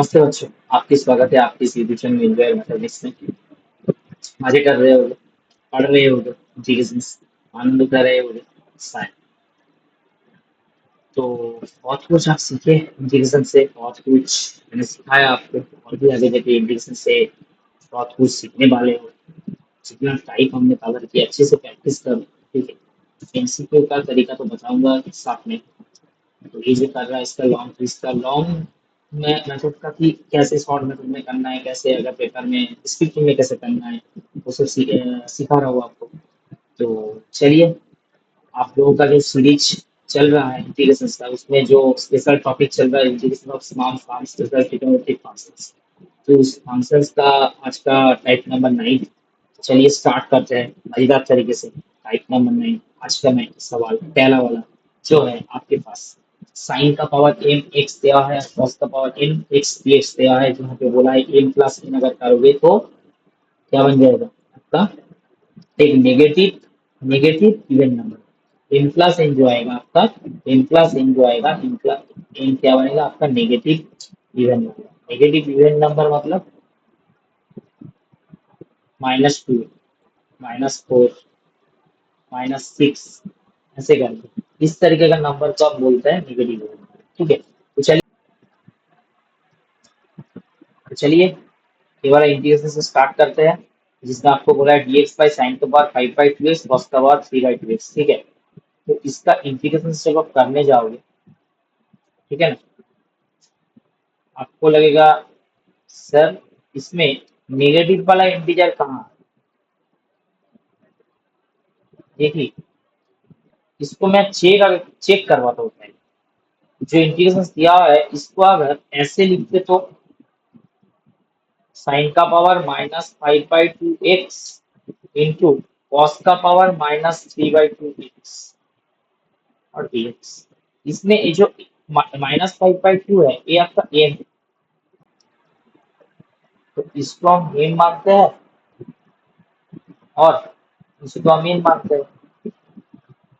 नमस्ते बच्चों। आपकी स्वागत है आपकी इस यूट्यूब चैनल एंजॉय मैथमेटिक्स में। मजे कर रहे हो, पढ़ रहे हो, इंटीग्रेशंस आनंद उठा रहे हो साइंस। तो बहुत कुछ आप सीखे इंटीग्रेशन से, बहुत कुछ मैंने सिखाया आपको, और भी आगे जाके इंटीग्रेशन से बहुत कुछ सीखने वाले हो। जितना टाइप हमने कवर किया अच्छे से प्रैक्टिस करो, ठीक है। एमसीक्यू का तरीका तो बताऊंगा साथ में। तो ये जो कर रहा है इसका लॉन्ग, तो इसका लॉन्ग में मेथड का कि कैसे शॉर्ट मेथड में करना है, कैसे अगर पेपर में स्पीकिंग में कैसे करना है, वो सब सिखा रहा हूँ आपको। तो चलिए, आप लोगों का जो सीरीज चल रहा है इंटीग्रेशन का, उसमें जो स्पेशल टॉपिक चल रहा है integration of small form special trigonometric functions, तो उस फंक्शंस का आज का टाइप नंबर 9। चलिए स्टार्ट करते हैं मजेदार तरीके से। टाइप नंबर 9, आज का मैं सवाल पहला वाला जो है आपके पास। साइन का पावर एम एक्स दिया है, कॉस का power N X D X दिया है, जहाँ पे बोला है एम प्लस एन अगर करोगे तो क्या बन जाएगा आपका, एक negative negative even number. N plus N जो आएगा आपका, एन प्लस एन जो आएगा, एन प्लस एन क्या बनेगा आपका, negative even number. Negative even number मतलब -2, -4, -6, ऐसे करके इस तरीके का नंबर को आप बोलते हैं नेगेटिव इवन नंबर, ठीक है। तो चलिए ये वाला इंटीग्रेशन से स्टार्ट करते हैं, जिसमें आपको बोला है dx बाई साइन का पावर 5/2x cos का पावर 3/2x, ठीक है। तो इसका इंटीग्रेशन जब आप करने जाओगे, ठीक है ना, आपको लगेगा सर इसमें नेगेटिव वाला इंटीजर कहाँ है? देखिए, इसको मैं चेक करवाता हूँ पहले। जो इंटीग्रेशन दिया हुआ है इसको अगर ऐसे लिखते तो साइन का पावर -5/2x इंटू कॉस का पावर -3/2x और dx। इसमें ये जो -5/2 है ये आपका एम, तो इसको हम एम मानते हैं और इसको हम एन मानते हैं।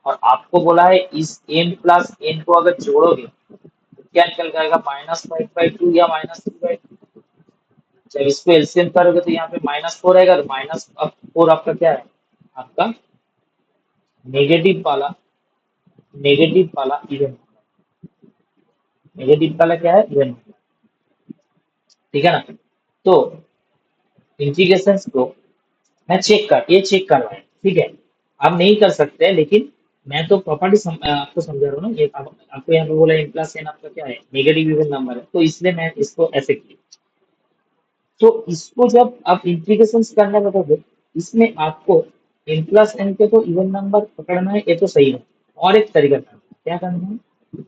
और आपको बोला है इस एम प्लस एन को अगर जोड़ोगे तो क्या निकल जाएगा, -5/2 या -3/2। जब इसको एलसीएम करोगे तो यहाँ पे -4 आएगा, तो -4 आपका क्या है, आपका नेगेटिव वाला इवन, नेगेटिव वाला क्या है, इवन, ठीक है ना। तो इंटीग्रेशन को ये चेक कर रहा है, ठीक है। आप नहीं कर सकते लेकिन मैं तो प्रॉपर्टी आपको समझा रहा हूँ ना। ये आपको यहाँ पे बोला एन प्लस एन आपका क्या है, नेगेटिव इवन नंबर है, तो इसलिए मैं इसको ऐसे किया। तो इसको जब आप इंटीग्रेशन करने लगोगे, इसमें आपको एन प्लस एन के तो इवन नंबर पकड़ना है, ये तो सही है। और एक तरीका करना है, क्या करना है,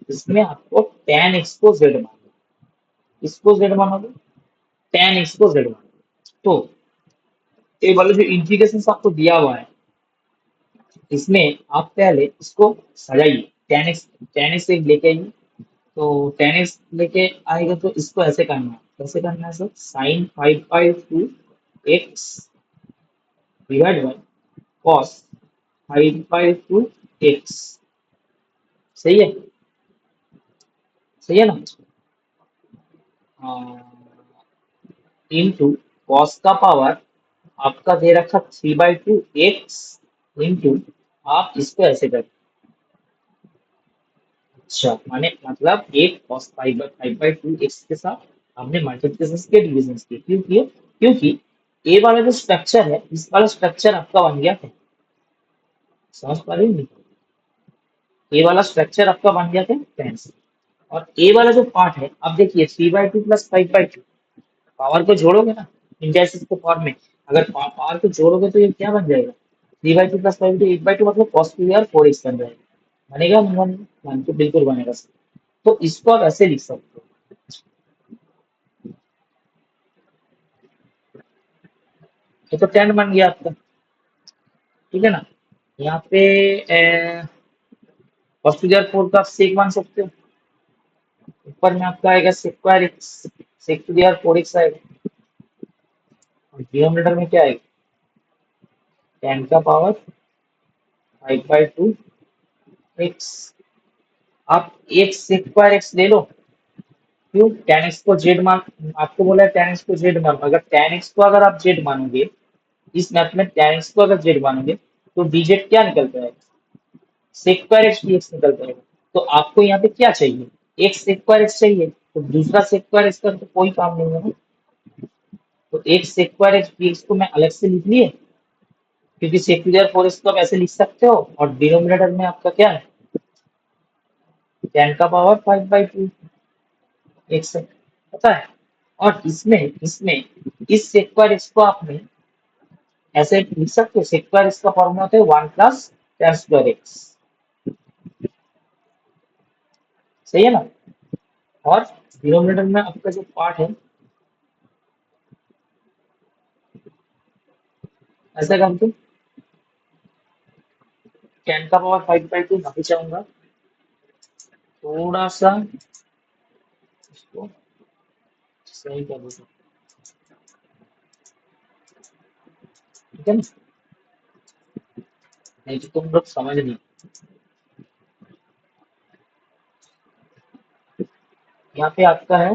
इसमें आपको tan x को z मानोगे, इसको z मानोगे, tan x को z मानोगे। तो ये वाला जो इंटीग्रेशन आपको दिया हुआ है, इसमें आप पहले इसको सजाइए। टेन एक्स एक लेके आइए। तो टेन एक्स लेके आएगा तो इसको ऐसे करना है, कैसे करना है sir, sine 5/2 X divide by cos 5/2 X. सही है, सही है ना। इंटू कॉस का पावर आपका दे रखा 3/2 एक्स इंटू, आप इसको ऐसे कर, अच्छा माने मतलब एक cos 5/2 एक्स के साथ हमने मल्टीप्लिकेशन के डिविजन किए, क्यों किए, क्योंकि ए वाला जो स्ट्रक्चर है, इस वाला स्ट्रक्चर आपका बन गया था, समझ पा रहे हैं। ए वाला स्ट्रक्चर आपका बन गया था टेन से। और ए वाला जो पार्ट है, अब देखिए 3/2 प्लस 5/2, पावर को जोड़ोगे ना इंडेक्सेस के फॉर्म में, अगर पावर को जोड़ोगे तो ये क्या बन जाएगा, 3/2 प्लस 5/2, 8/2 मतलब cos 4x बन जाएगा। बनेगा नहीं बनेगा, तो बिल्कुल बनेगा। तो इसको आप ऐसे लिख सकते हो, ये तो टेन बन गया आपका, ठीक है ना। यहाँ पे कॉस्टुजर 4 का आप सेक मान सकते हो। ऊपर में आपका आएगा सेक्वायर x, sec to their 4x आएगा। और डिनोमिनेटर में क्या आएगा, टेन का पावर 5/2 एक्स। आप एक सेक्वायर एक्स ले लो, क्यों tan x को z मान, आपको बोला है tan x को z मान, अगर tan x को अगर आप z मानोगे, इस मैथ में tan x को अगर z मानोगे तो dz क्या निकल जाएगा, sec स्क्वायर x dx निकल जाएगा। तो आपको यहाँ पे क्या चाहिए, एक sec स्क्वायर x चाहिए, तो दूसरा sec स्क्वायर x का तो कोई काम नहीं है ना। तो एक sec स्क्वायर x dx को मैं अलग से लिख लिए, क्योंकि sec to the power 4x को आप ऐसे लिख सकते हो, और डिनोमिनेटर में आपका क्या है, tan का पावर 5/2 x है, पता है। और इसमें इसमें इस sec स्क्वायर x को आपने ऐसे लिख सकते हो, sec स्क्वायर x का फॉर्मूला होता है 1 प्लस tan स्क्वायर x, सही है ना। और डिनोमिनेटर में आपका जो पार्ट है, ऐसा कर दो, tan का पावर 5/2 ना भी चाहूंगा, थोड़ा सा इसको सही कर दो, ठीक है ना, नहीं तो तुम लोग समझ नहीं। यहाँ पे आपका है,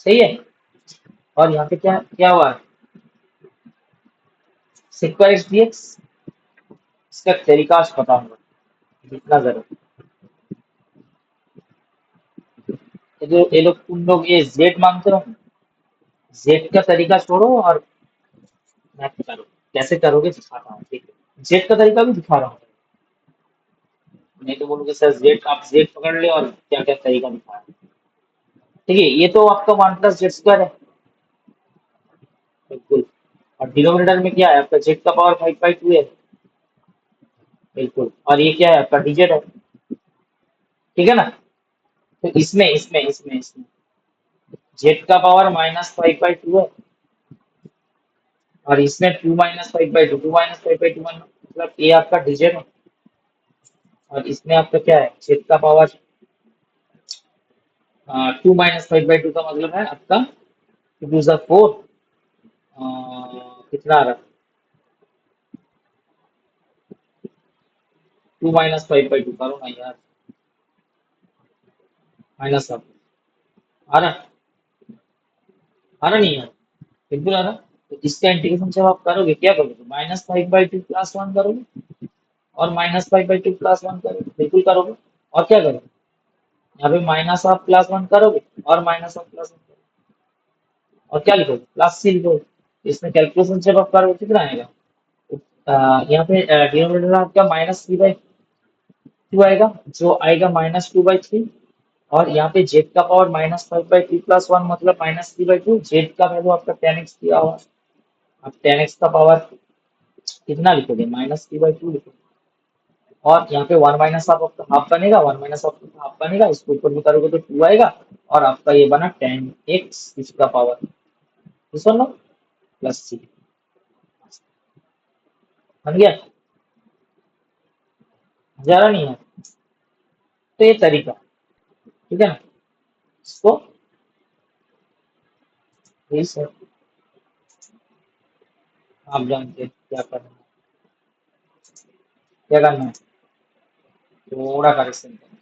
सही है। और यहाँ पे क्या क्या हुआ है, sec स्क्वायर x dx, इसका तरीका आज पता होगा, जितना जरूर। ये लोग तुम लोग ये z मानते हो, z का तरीका छोड़ो और मैथ करो, कैसे करोगे दिखाता हूँ, ठीक है, z का तरीका भी दिखा रहा हूँ, नहीं तो बोलोगे सर z आप z पकड़ ले और क्या क्या तरीका दिखा रहे हैं। ठीक है, ये तो आपका 1 प्लस जेड स्क्वायर है, बिल्कुल। और डिनोमिनेटर में क्या है आपका, z का पावर 5/2 है, बिल्कुल। और ये क्या है आपका dz है, ठीक है ना। तो इसमें z का पावर -5/2 है, और इसमें 2 - 5/2 मतलब ये आपका dz है। और इसमें आपका क्या है, z का पावर 2 - 5/2 का मतलब है आपका 2 × 4, कितना आ रहा है, 2 - 5/2 करो ना यार, माइनस आ रहा नहीं यार, बिल्कुल आ रहा। तो इसका इंटीग्रेशन जब आप करोगे क्या करोगे, -5/2 प्लस 1 करोगे, और -5/2 प्लस 1 करोगे, बिल्कुल करोगे। और क्या करोगे, यहाँ पे माइनस ऑफ प्लस 1 करोगे, और माइनस ऑफ प्लस 1 करोगे, और क्या लिखोगे, प्लस सी लिखोगे। इसमें कैलकुलेशन जब आप करोगे कितना आएगा, यहाँ पे डिनोमिनेटर आपका -3/2 आएगा, जो आएगा -2/3। और यहाँ पे जेड का पावर -5/2 प्लस 1 मतलब -3/2, जेड का वैल्यू आपका 10x दिया हुआ, अब 10x का पावर कितना लिखोगे, -3/2 लिखोगे। और यहाँ पे 1 माइनस ऑफ आपका हाफ बनेगा, 1 माइनस ऑफ हाफ बनेगा, इसको ऊपर में करोगे तो 2 आएगा, और आपका ये बना 10x इसका पावर, सुन लो, प्लस सी, बन गया। जरा नहीं है, तो ये तरीका, ठीक है ना, इसको यही सर आप जानते हैं क्या करना है, क्या करना है, थोड़ा करेक्शन करना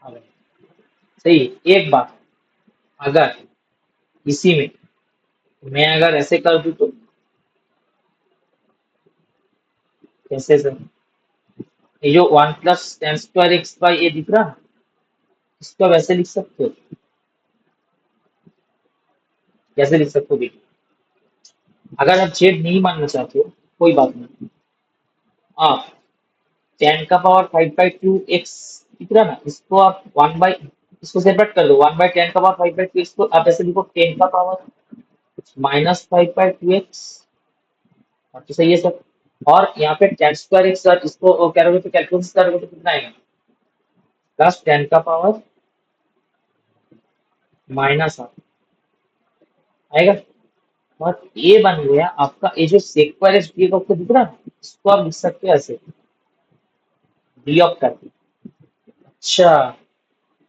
है। अब सही है। एक बात, अगर इसी में मैं अगर ऐसे कर दूं तो कैसे सर, ये जो 1 plus tan square X by A दिख रहा है, इसको वैसे लिख सकते हो, कैसे लिख सकते हो देखिए, अगर आप जेड नहीं मानना चाहते हो कोई बात नहीं, आप tan का पावर 5/2 x दिख रहा है ना, इसको आप 1 बाई, इसको सेपरेट कर दो, 1/tan का पावर 5/2, इसको आप ऐसे लिखो 10 का पावर -5/2 x, और तो सही है सर। और यहाँ पे tan स्क्वायर एक्स सर, इसको करोगे तो कैलकुलेशन करोगे तो कितना आएगा, प्लस 10 का पावर माइनस आएगा। और ये बन गया आपका, ये जो सेक्वायर एस डी आपको दिख रहा है, इसको आप लिख सकते हो ऐसे, डी ऑफ करके। अच्छा,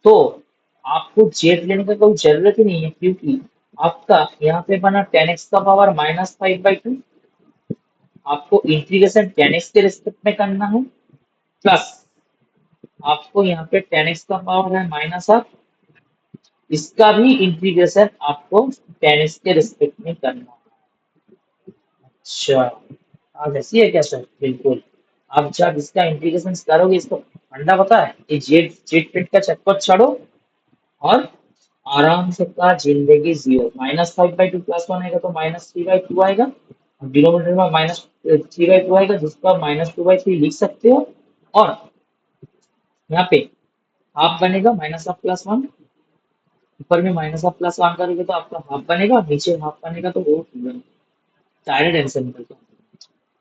तो आपको जेड लेने का कोई जरूरत ही नहीं है, क्योंकि आपका यहाँ पे बना 10x का पावर -5/2, आपको इंटीग्रेशन 10x के रिस्पेक्ट में करना है, प्लस आपको यहाँ पे 10x का पावर है माइनस ऑफ, इसका भी इंटीग्रेशन आपको 10x के रिस्पेक्ट में करना है। अच्छा, आप ऐसी है क्या सर? बिल्कुल। आप जब इसका इंटीग्रेशन करोगे, इसको फंडा पता है, ये जेड जेड पेट का चक्कर छोड़ो और आराम से का जिंदगी जियो। -5/2 +1 आएगा तो -3/2 आएगा, और डिनोमिनेटर में -3/2 आएगा, जिसको आप -2/3 लिख सकते हो। और यहाँ पे हाफ बनेगा -1 ऊपर में -1 करोगे तो आपका हाफ बनेगा, नीचे हाफ बनेगा तो वो डायरेक्ट आंसर निकलता है।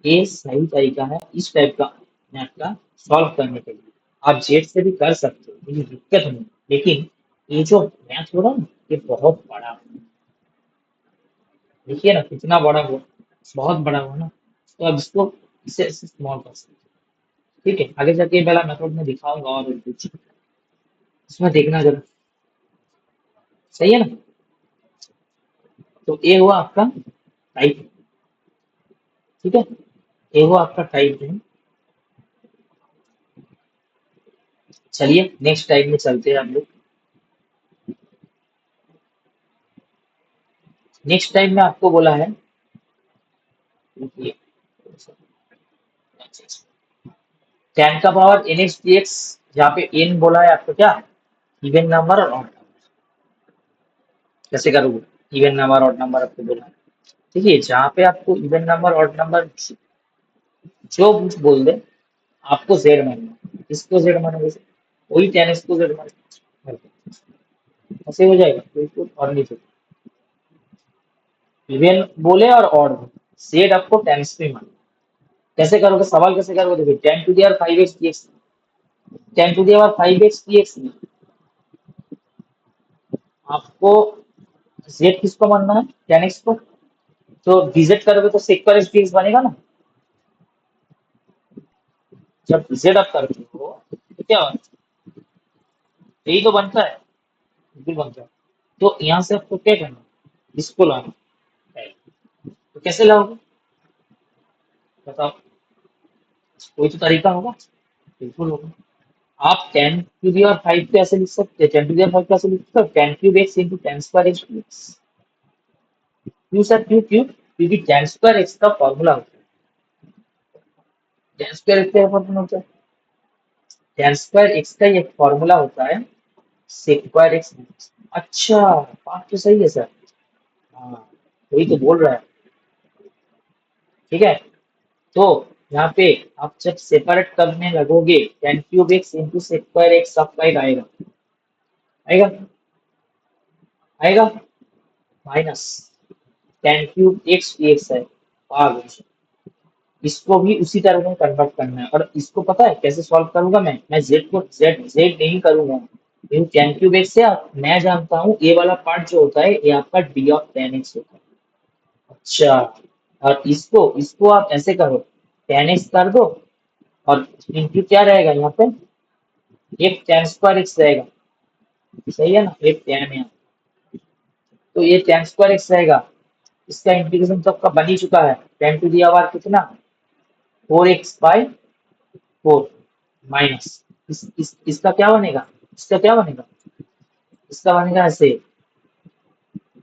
ये सही तरीका है इस टाइप का मैथ का सॉल्व करने के लिए। आप जेड से भी कर सकते हो, कोई दिक्कत नहीं, लेकिन ये जो मैथ हो रहा है ना, ये बहुत बड़ा है। देखिए ना कितना बड़ा हुआ, बहुत बड़ा हुआ ना। तो अब इसको इसे स्मॉल कर सकते हैं। ठीक है, आगे जाके पहला मेथड में दिखाऊंगा और कुछ इसमें देखना जरा। सही है ना? तो ये हुआ आपका टाइप। ठीक है, ये हुआ आपका टाइप है। चलिए नेक्स्ट टाइप में चलते हैं हम लोग। नेक्स्ट टाइम में आपको बोला है, देखिए, 10 का power N X D X, जहाँ पे एन बोला है आपको क्या, इवन नंबर और ऑड नंबर। कैसे करोगे? इवन नंबर ऑड नंबर आपको बोला है। देखिए, जहाँ पे आपको इवन नंबर ऑड नंबर जो कुछ बोल दे, आपको जेड मानना, इसको जेड मानोगे, वही 10 इसको जेड मानना, ऐसे हो जाएगा बिल्कुल। और नहीं तो इवन बोले और ऑड जेड आपको 10 में मानना। कैसे करोगे? सवाल कैसे करोगे? देखिए, 10 to the power 5x dx, 10 to the power 5x dx में आपको जेड किसको मानना है? 10x को। तो डिजिट करोगे तो sec पर x dx बनेगा ना। जब z आप करते हो तो क्या होता है? यही तो बनता है, बिल्कुल बनता है। तो यहाँ से आपको क्या करना है? इसको लाना है। तो कैसे लाओगे? बताओ, कोई तो तरीका होगा। बिल्कुल होगा। आप 10 to the power 5 को ऐसे लिख सकते हैं, 10 to the power 5 को ऐसे लिख सकते हो, 10 cube x into 10 square x। क्यों सर? क्यों? क्योंकि 10 square x का फॉर्मूला होता है। 10 square x का फॉर्मूला होता है, 10 square x का ये फॉर्मूला होता है sec2x। अच्छा, बात तो सही है सर। हाँ, वही तो बोल रहा है। ठीक है, तो यहाँ पे आप जब सेपरेट करने लगोगे, 10 cube x into sec2x आपका एक आएगा, आएगा, आएगा, माइनस 10 cube x dx है, आगे इसको भी उसी तरह में कन्वर्ट करना है। और इसको पता है कैसे सॉल्व करूंगा? मैं जेड को जेड जेड नहीं करूंगा, लेकिन 10 cube x से मैं जानता हूँ ये वाला पार्ट जो होता है ये आपका d of 10x होता है। अच्छा, और इसको इसको आप ऐसे करो, 10x कर दो, और इंटू क्या रहेगा यहाँ पे, एक 10 square x रहेगा। सही है ना, एक 10 है, तो ये 10 square x रहेगा। इसका इंटीग्रेशन तो आपका बन ही चुका है, 10 to the power कितना, 4x/4 माइनस इसका क्या बनेगा, इसका क्या बनेगा, इसका बनेगा ऐसे,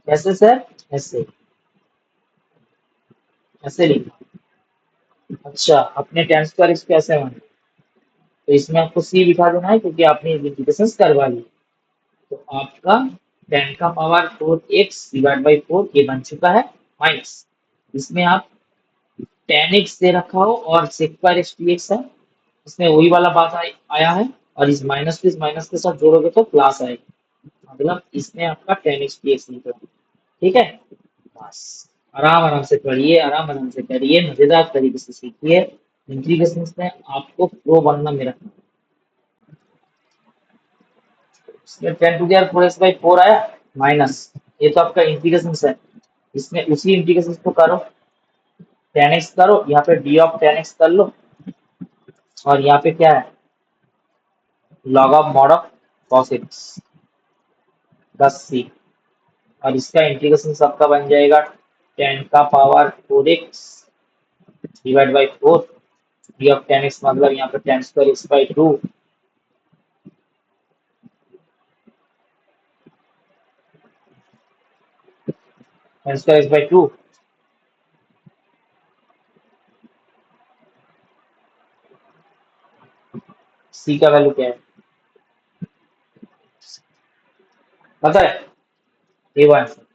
कैसे सर? ऐसे, ऐसे लिखना। अच्छा, अपने 10 square x कैसे बने, तो इसमें आपको c बिठा देना है क्योंकि आपने इंटीग्रेशन करवा ली। तो आपका 10 का पावर 4x/4 ये बन चुका है, माइनस इसमें आप 10x दे रखा हो और sec2x dx है, इसमें वही वाला बात आया है, और इस माइनस को इस माइनस के साथ जोड़ोगे तो प्लस आएगा, मतलब इसमें आपका 10x dx निकला। ठीक है, बस आराम आराम से पढ़िए, आराम आराम से करिए, मजेदार तरीके से सीखिए। इंटीग्रेशन में आपको प्रो बनना मेरा। इसमें 10 to the power 4x/4 आया, माइनस ये तो आपका इंटीग्रेशन है, इसमें उसी इंटीग्रेशन को करो, 10x करो, यहाँ पे d of 10x कर लो, और यहाँ पे क्या है, log of mod of cos x plus c, और इसका इंटीग्रेशन सबका बन जाएगा 10 का power 4x divide by 4 D of ten X मतलब यहाँ पे ten square X by two, ten square X by two, C का वैल्यू क्या है पता है? ये वो आंसर,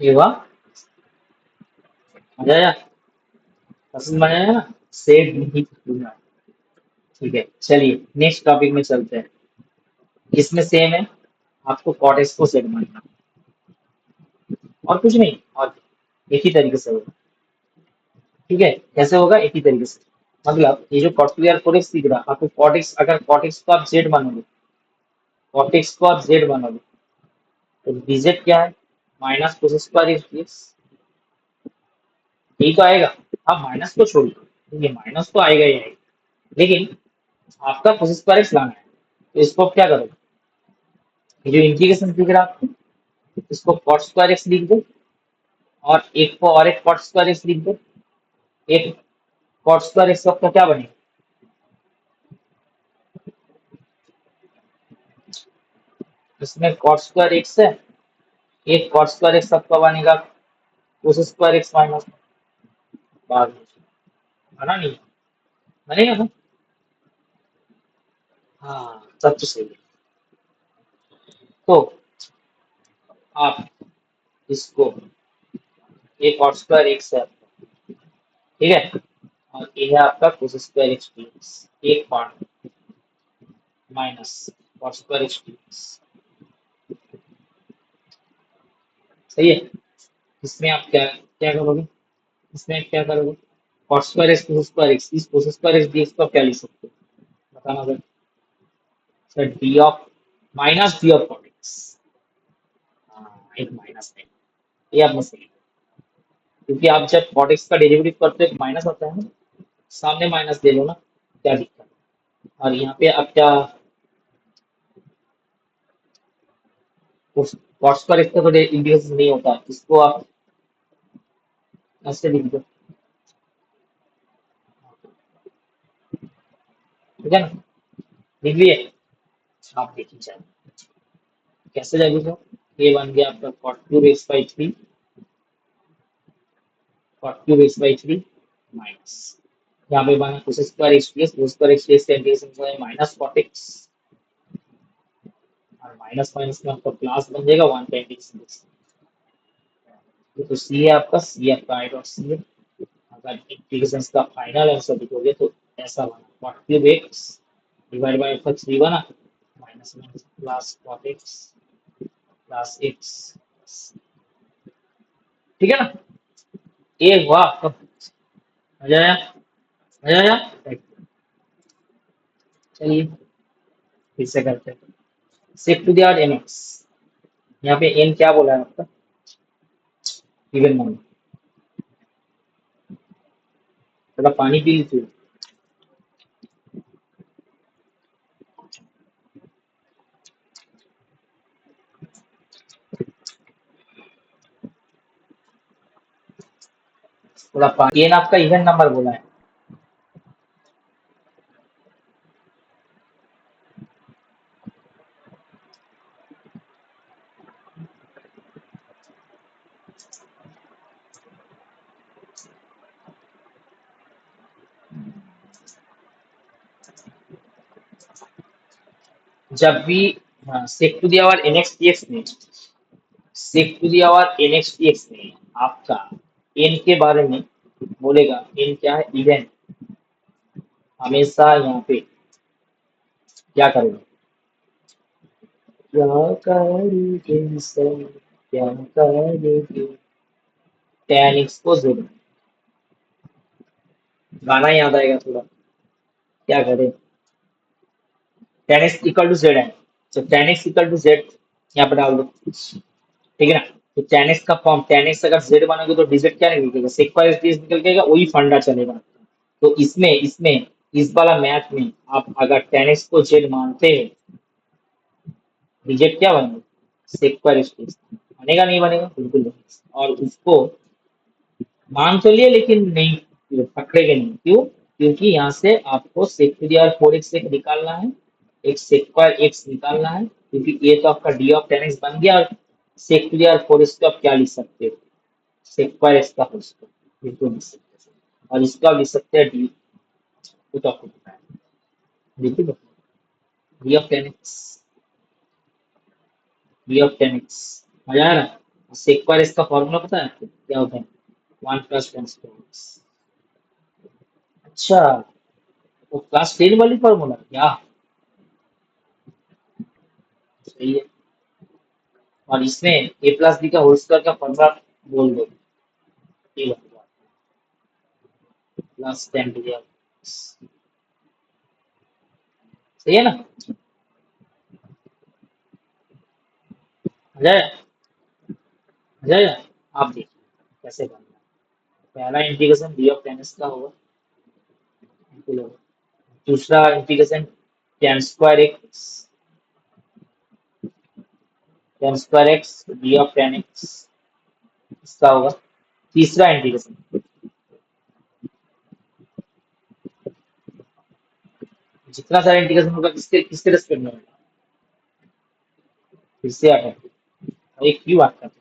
ये हुआ, मजा आया, पसंद आया ना, सेव नहीं करना। ठीक है, चलिए नेक्स्ट टॉपिक में चलते हैं। इसमें सेम है, आपको कॉट एक्स को सेट मानना और कुछ नहीं, और एक ही तरीके से होगा। ठीक है, कैसे होगा? एक ही तरीके से, मतलब ये जो कॉट स्क्वायर फोर एक्स दिख रहा है, आपको कॉट एक्स, अगर कॉट एक्स को आप जेड मानोगे, कॉट एक्स को आप जेड मानोगे, तो dz क्या है? Minus cos square x dx, यही तो आएगा। आप माइनस को छोड़िए, ये माइनस तो आएगा ही आएगा, लेकिन आपका कोस स्क्वायर एक्स लाना है, तो इसको आप क्या करोगे? ये जो इंटीग्रेशन दिख रहा है आपको, इसको कॉट स्क्वायर एक्स लिख दो, और एक को और एक कॉट स्क्वायर एक्स लिख दो। एक कॉट स्क्वायर एक्स आपका क्या बनेगा? इसमें कॉट स्क्वायर एक्स है, एक कॉट स्क्वायर एक्स आपका बनेगा कोस स्क्वायर एक्स माइनस, बाद में बना नहीं, बनेगा ना? हाँ, तब तो सही है। तो आप इसको, एक कॉट स्क्वायर एक्स है, ठीक है, और ये है आपका कोस स्क्वायर एक्स प्लस एक part minus cos square X plus, सही है। इसमें आप क्या क्या करोगे? इसमें आप क्या करोगे? कॉस स्क्वायर एक्स कोस स्क्वायर एक्स, इस कोस स्क्वायर एक्स डीएक्स को आप क्या लिख सकते हो? बताना अगर, sir D of minus D of cot X, हाँ एक माइनस है, ये आपने सही, क्योंकि आप जब कॉट एक्स का डेरिवेटिव करते हो माइनस आता है ना, सामने माइनस ले लो ना, क्या दिक्कत है? और यहाँ पे आप क्या, कॉट स्क्वायर एक्स का तो इंटीग्रेशन नहीं होता, इसको आप ऐसे लिख दो, ठीक है ना, लिख लिए? आप देखिए जाए कैसे जाएगा, ये बन गया आपका cot cube X by three, cot cube X by three minus, यहाँ पे बना cos square X plus cos square X plus का इंटीग्रेशन है माइनस कॉट एक्स, और माइनस माइनस में आपका प्लस बन जाएगा वन का इंटीग्रेशन, तो सी है आपका, सी आपका आई डॉट सी है। अगर इंटीग्रेशन का फाइनल आंसर लिखोगे तो ऐसा बना cot cube X divide by आपका थ्री बना, minus minus plus cot X plus X, ठीक है ना? एक वाह आपका, मजा आया, मजा आया। चलिए फिर से करते हैं, shift to the R N X, यहाँ पे एन क्या बोला है आपका? इवन नंबर, थोड़ा पानी पी लीजिए। थोड़ा पानी, एन आपका इवन नंबर बोला है, जब भी, हाँ sec to the our N X T X में, sec to the our N X T X में आपका एन के बारे में बोलेगा, एन क्या है? इवन, हमेशा यहाँ पे क्या करेगा? क्या करोगे सर, क्या करोगे, टेन एक्स को जेड, गाना याद आएगा थोड़ा, क्या करें? Tan X equal to Z है, तो tan X equal to Z यहाँ पे डाल दो, ठीक है ना? तो टेन एक्स का फॉर्म, टेन एक्स अगर जेड बनोगे तो डिजिट क्या निकलेगा? सेक स्क्वायर डीएक्स निकल जाएगा, वही फंडा चलेगा। तो इसमें इसमें इस वाला मैथ में आप अगर टेन एक्स को जेड मानते हो, डिजिट क्या बनेगा? सेक स्क्वायर डीएक्स बनेगा, नहीं बनेगा? बिल्कुल बनेगा। और उसको मांग तो लिए लेकिन नहीं पकड़ेगा नहीं, क्यों? क्योंकि यहाँ से आपको sec to the power 4x एक निकालना है, एक sec square x निकालना है, क्योंकि ये तो आपका d of 10x बन गया, और sec to the power 4x को आप क्या लिख सकते हो? sec square x का होल स्क्वायर, बिल्कुल लिख सकते हो, और इसको आप लिख सकते हैं d, वो तो आपको पता है, बिल्कुल d of 10x, d of 10x, मजा आ रहा है? sec square x का फॉर्मूला पता है आपको क्या होता है? 1 plus 10 square x। अच्छा, वो क्लास 10 वाली फॉर्मूला क्या? सही है। और इसमें ए प्लस बी का होल स्क्वायर का फॉर्मूला बोल दो, ये बनेगा प्लस 10 टू द, सही है ना? आ जाए, आ जाएगा। आप देखिए कैसे करना है। पहला integration D of ten S का होगा, बिल्कुल होगा। दूसरा integration ten square x, ten square x D of ten x, इसका होगा। तीसरा इंटीग्रेशन, जितना सारा इंटीग्रेशन होगा किसके किसके रेस्पेक्ट में होगा, फिर से आता है, एक क्यों बात करते हैं,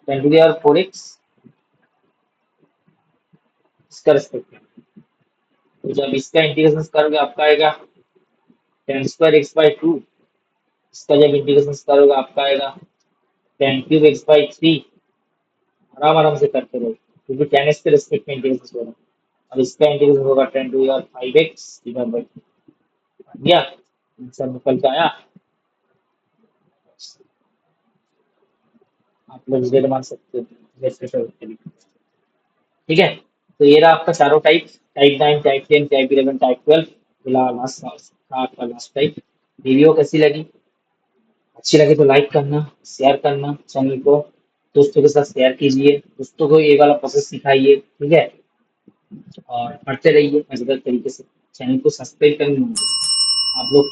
tan to the power four X, इसका रेस्पेक्ट में। तो जब इसका इंटीग्रेशन करोगे आपका आएगा tan square X by two, इसका जब इंटीग्रेशन करोगे आपका आएगा tan cube X by three. आराम आराम से करते रहो, क्योंकि टेन एक्स के रेस्पेक्ट में इंटीग्रेशन होगा, और इसका इंटीग्रेशन होगा टेन टू यार फाइव एक्स डिवाइड बाई दिया, आंसर निकल के आया। आप लोग जेड मान सकते हो, ठीक है। तो ये रहा आपका चारों type, type 9, type 10, type 11, type 12, फिलहाल लास्ट आपका लास्ट टाइप। वीडियो कैसी लगी? अच्छी लगे तो लाइक करना, शेयर करना चैनल को, दोस्तों के साथ शेयर कीजिए, दोस्तों को ये वाला प्रोसेस सिखाइए, ठीक है। और पढ़ते रहिए मजेदार तरीके से, चैनल को सब्सक्राइब करना मत भूलिए। आप लोग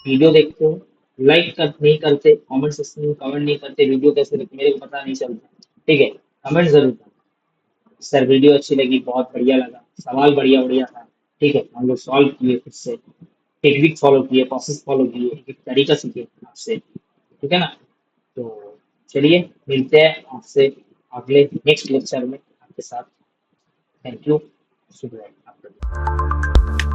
वीडियो देखते हो, लाइक कर नहीं करते, कमेंट सेक्शन में कमेंट नहीं करते, वीडियो कैसे लगती मेरे को पता नहीं चलता, ठीक है। कमेंट जरूर करना, सर वीडियो अच्छी लगी, बहुत बढ़िया लगा, सवाल बढ़िया बढ़िया था, ठीक है, हम लोग सॉल्व किए खुद से, टेक्निक फॉलो किए, प्रोसेस फॉलो किए, एक एक तरीका सीखे आपसे, ठीक है ना। तो चलिए मिलते हैं आपसे अगले नेक्स्ट लेक्चर में आपके साथ। थैंक यू, शुभ रात्रि आपका।